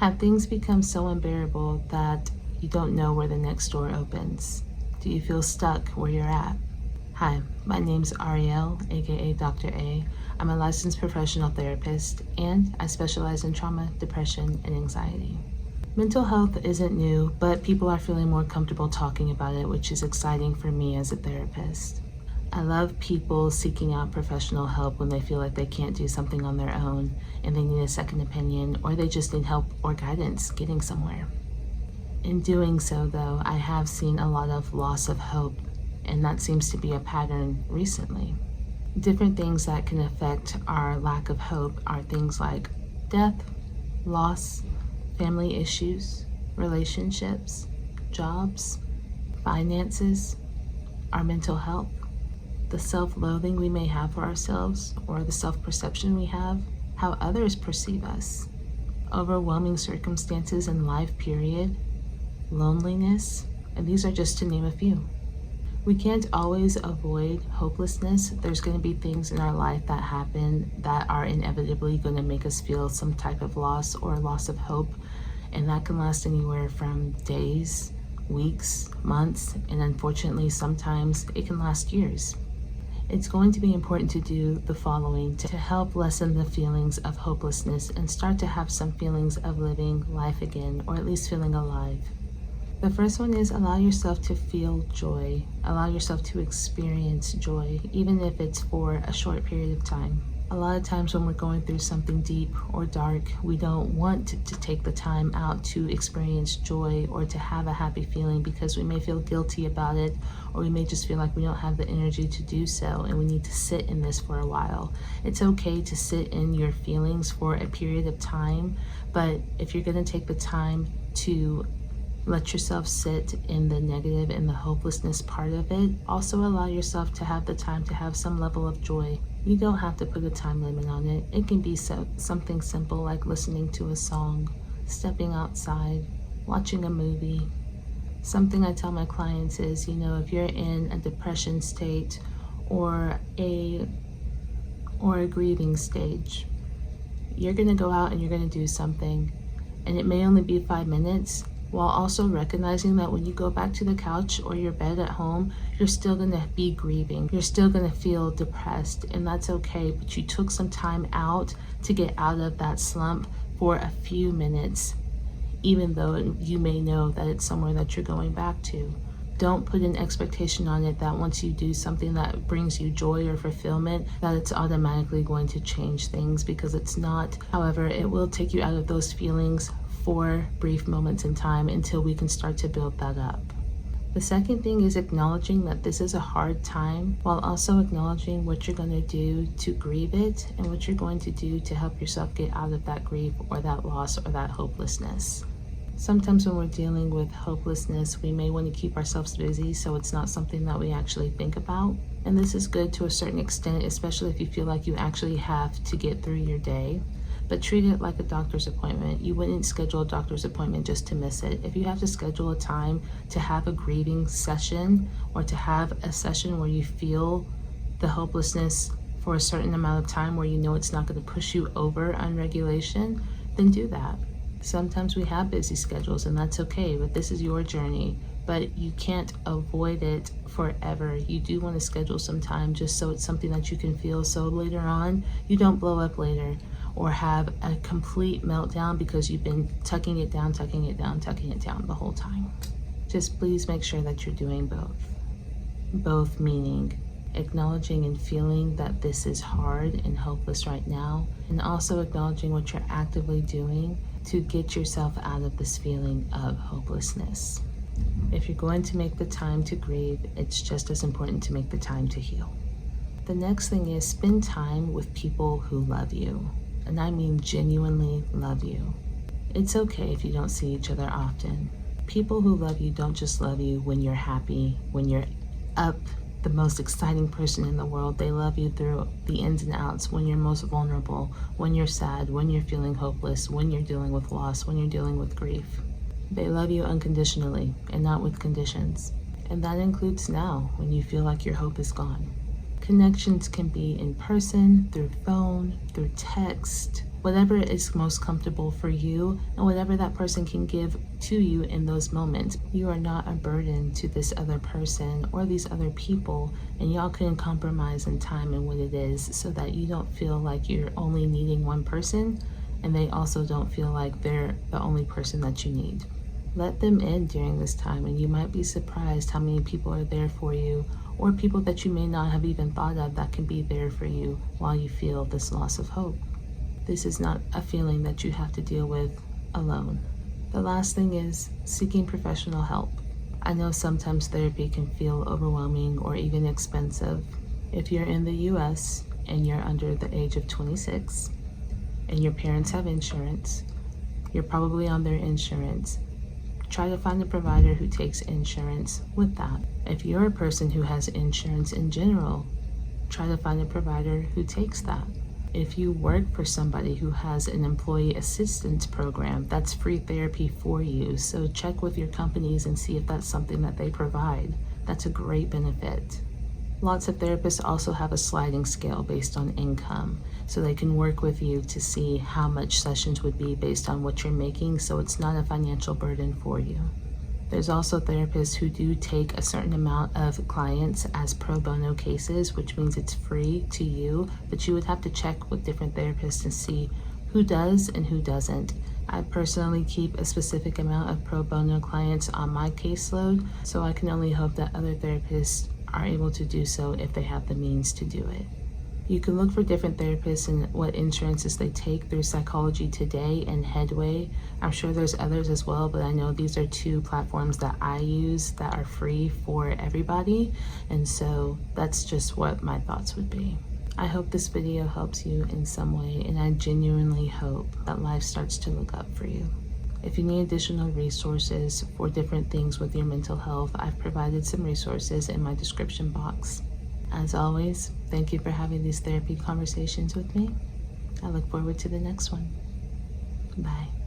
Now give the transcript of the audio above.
Have things become so unbearable that you don't know where the next door opens? Do you feel stuck where you're at? Hi, my name's Ariel, aka Dr. A. I'm a licensed professional therapist, and I specialize in trauma, depression, and anxiety. Mental health isn't new, but people are feeling more comfortable talking about it, which is exciting for me as a therapist. I love people seeking out professional help when they feel like they can't do something on their own and they need a second opinion, or they just need help or guidance getting somewhere. In doing so, though, I have seen a lot of loss of hope, and that seems to be a pattern recently. Different things that can affect our lack of hope are things like death, loss, family issues, relationships, jobs, finances, our mental health, the self-loathing we may have for ourselves, or the self-perception we have, how others perceive us, overwhelming circumstances in life, period, loneliness, and these are just to name a few. We can't always avoid hopelessness. There's going to be things in our life that happen that are inevitably going to make us feel some type of loss or loss of hope, and that can last anywhere from days, weeks, months, and unfortunately sometimes it can last years. It's going to be important to do the following to help lessen the feelings of hopelessness and start to have some feelings of living life again, or at least feeling alive. The first one is allow yourself to feel joy. Allow yourself to experience joy, even if it's for a short period of time. A lot of times when we're going through something deep or dark, we don't want to take the time out to experience joy or to have a happy feeling because we may feel guilty about it, or we may just feel like we don't have the energy to do so and we need to sit in this for a while. It's okay to sit in your feelings for a period of time, but if you're going to take the time to let yourself sit in the negative and the hopelessness part of it, also allow yourself to have the time to have some level of joy. You don't have to put a time limit on it. It can be something simple like listening to a song, stepping outside, watching a movie. Something I tell my clients is, if you're in a depression state or a grieving stage, you're going to go out and you're going to do something, and it may only be 5 minutes, while also recognizing that when you go back to the couch or your bed at home, you're still going to be grieving. You're still going to feel depressed, and that's okay, but you took some time out to get out of that slump for a few minutes, even though you may know that it's somewhere that you're going back to. Don't put an expectation on it that once you do something that brings you joy or fulfillment, that it's automatically going to change things, because it's not. However, it will take you out of those feelings for brief moments in time until we can start to build that up. The second thing is acknowledging that this is a hard time, while also acknowledging what you're going to do to grieve it and what you're going to do to help yourself get out of that grief or that loss or that hopelessness. Sometimes when we're dealing with hopelessness, we may want to keep ourselves busy so it's not something that we actually think about. And this is good to a certain extent, especially if you feel like you actually have to get through your day. But treat it like a doctor's appointment. You wouldn't schedule a doctor's appointment just to miss it. If you have to schedule a time to have a grieving session or to have a session where you feel the hopelessness for a certain amount of time where you know it's not going to push you over on regulation, then do that. Sometimes we have busy schedules, and that's okay, but this is your journey. But you can't avoid it forever. You do want to schedule some time just so it's something that you can feel, so later on you don't blow up later or have a complete meltdown because you've been tucking it down the whole time. Just please make sure that you're doing both. Both meaning acknowledging and feeling that this is hard and hopeless right now, and also acknowledging what you're actively doing to get yourself out of this feeling of hopelessness. If you're going to make the time to grieve, it's just as important to make the time to heal. The next thing is spend time with people who love you. And I mean genuinely love you. It's okay if you don't see each other often. People who love you don't just love you when you're happy, when you're up, the most exciting person in the world. They love you through the ins and outs, when you're most vulnerable, when you're sad, when you're feeling hopeless, when you're dealing with loss, when you're dealing with grief. They love you unconditionally and not with conditions. And that includes now, when you feel like your hope is gone. Connections can be in person, through phone, through text, whatever is most comfortable for you and whatever that person can give to you in those moments. You are not a burden to this other person or these other people, and y'all can compromise in time and what it is so that you don't feel like you're only needing one person and they also don't feel like they're the only person that you need. Let them in during this time, and you might be surprised how many people are there for you, or people that you may not have even thought of that can be there for you while you feel this loss of hope. This is not a feeling that you have to deal with alone. The last thing is seeking professional help. I know sometimes therapy can feel overwhelming or even expensive. If you're in the US and you're under the age of 26 and your parents have insurance, you're probably on their insurance. Try to find a provider who takes insurance with that. If you're a person who has insurance in general, try to find a provider who takes that. If you work for somebody who has an employee assistance program, that's free therapy for you. So check with your companies and see if that's something that they provide. That's a great benefit. Lots of therapists also have a sliding scale based on income, so they can work with you to see how much sessions would be based on what you're making, so it's not a financial burden for you. There's also therapists who do take a certain amount of clients as pro bono cases, which means it's free to you, but you would have to check with different therapists and see who does and who doesn't. I personally keep a specific amount of pro bono clients on my caseload, so I can only hope that other therapists are able to do so if they have the means to do it. You can look for different therapists and what insurances they take through Psychology Today and Headway. I'm sure there's others as well, but I know these are two platforms that I use that are free for everybody, and so that's just what my thoughts would be. I hope this video helps you in some way, and I genuinely hope that life starts to look up for you. If you need additional resources for different things with your mental health, I've provided some resources in my description box. As always, thank you for having these therapy conversations with me. I look forward to the next one. Bye.